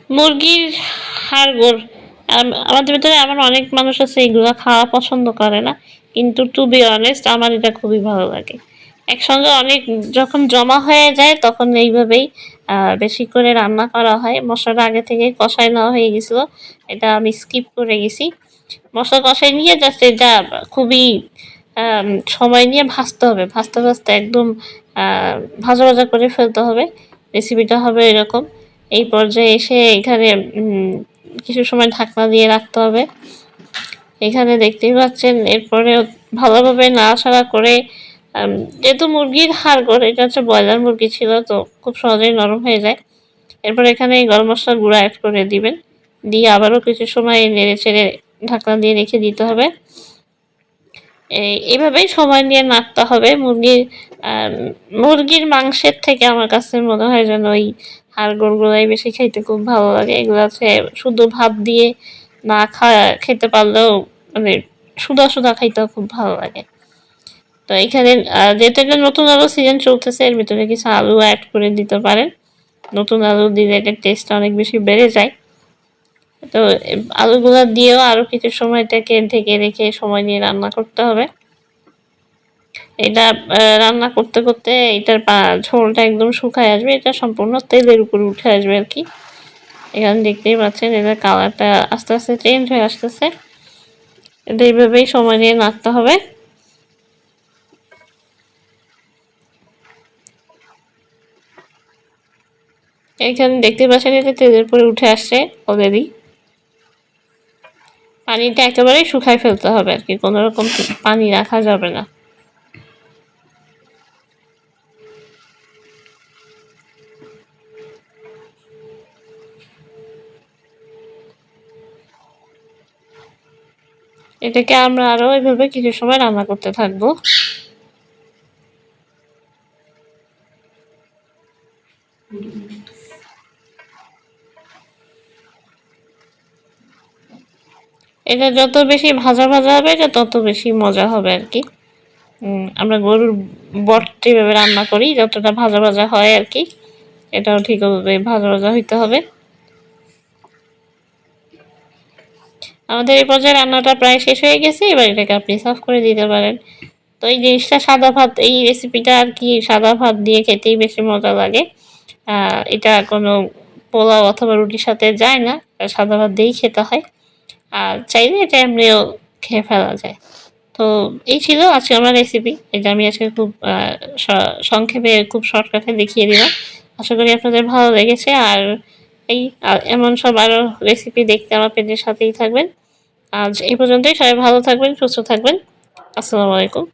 মুরগির হাড়-গোড় আমাদের ভিতরে এমন অনেক মানুষ আছে এগুলা খাওয়া পছন্দ করে না। কিন্তু টু বি অনেস্ট আমার এটা খুবই ভালো লাগে। একসঙ্গে অনেক যখন জমা হয়ে যায় তখন এইভাবেই বেশি করে রান্না করা হয়। মসলাটা আগে থেকেই কষায় নেওয়া হয়ে গেছিল। এটা আমি স্কিপ করে গেছি। মসলা কষায় নিয়ে জাস্ট এটা খুবই আম সময় নিয়ে ভাজতে হবে। ভাজতে, ভাজতে একদম আ ভাজা, ভাজা করে ফেলতে হবে। রেসিপিটা হবে এরকম। এই পর্যায়ে এসে এখানে কিছু সময় ঢাকনা দিয়ে রাখতে হবে। এখানে দেখতেই পাচ্ছেন এরপরেও ভালোভাবে নাড়াচাড়া করে যেহেতু মুরগির হাড়-গোড় এটা হচ্ছে ব্রয়লার মুরগি ছিল তো খুব সহজেই নরম হয়ে যায়। এরপর এখানে গরম মসলার গুঁড়া এড করে দিবেন। দিয়ে আবারও কিছু সময় নেড়ে-চেড়ে ঢাকনা দিয়ে রেখে দিতে হবে। এভাবেই সময় নিয়ে নাড়তে হবে। মুরগির মাংসের থেকে আমার কাছে মনে হয় যেন ওই হাড়-গোড়গুলাই বেশি খাইতে খুব ভালো লাগে। এগুলো হচ্ছে শুধু ভাত দিয়ে না খেতে পারলেও মানে সুধা, সুধা খাইতেও খুব ভালো লাগে। তো এখানে যেহেতু এটা নতুন আলু সিজন চলতেছে এর ভিতরে কিছু আলু এড করে দিতে পারেন। নতুন আলু দিলে এটার টেস্টটা অনেক বেশি বেড়ে যায়। তো আলুগুলা দিয়েও আরো কিছু সময় এটাকে ঢেকে রেখে সময় নিয়ে রান্না করতে হবে। এটা রান্না করতে, করতে এটার ঝোলটা একদম শুকায় আসবে। এটা সম্পূর্ণ তেলের উপরে উঠে আসবে আরকি। এখানে দেখতেই পাচ্ছেন এটার কালারটা আস্তে, আস্তে চেঞ্জ হয়ে আসতেছে। এটা এইভাবেই সময় নিয়ে নাড়তে হবে। এখানে দেখতে পাচ্ছেন এটা তেলের উপরে উঠে আসছে অলরেডি। পানিটা একেবারেই শুকায় ফেলতে হবে আরকি। কোনো রকম পানি রাখা যাবে না। এটাকে আমরা আরো এভাবে কিছু সময় রান্না করতে থাকবো। এটা যত বেশি ভাজা, ভাজা হবে এটা তত বেশি মজা হবে আরকি। আমরা গরুর বট যেভাবে রান্না করি যতটা ভাজা, ভাজা হয় আরকি। এটাও ঠিক ওভাবে ভাজা, ভাজা হইতে হবে। আমাদের এই পর্যায়ে রান্নাটা প্রায় শেষ হয়ে গেছে। এবার এটাকে আপনি সার্ভ করে দিতে পারেন। তো এই জিনিসটা সাদা ভাত এই রেসিপিটা আরকি সাদা ভাত দিয়ে খেতেই বেশি মজা লাগে। এটা কোনো পোলাও অথবা রুটির সাথে যায় না। সাদা ভাত দিয়েই খেতে হয়। আর চাইলে এটা এমনিও খেয়ে ফেলা যায়। তো এই ছিল আজকে আমার রেসিপি। এটা আমি আজকে খুব সংক্ষেপে খুব শর্টকাটে দেখিয়ে দিলাম। আশা করি আপনাদের ভালো লেগেছে। আর এমন সব আরো রেসিপি দেখতে আমার পেজের সাথেই থাকবেন। আজ এই পর্যন্তই। সবাই ভালো থাকবেন, সুস্থ থাকবেন। আসসালামু আলাইকুম।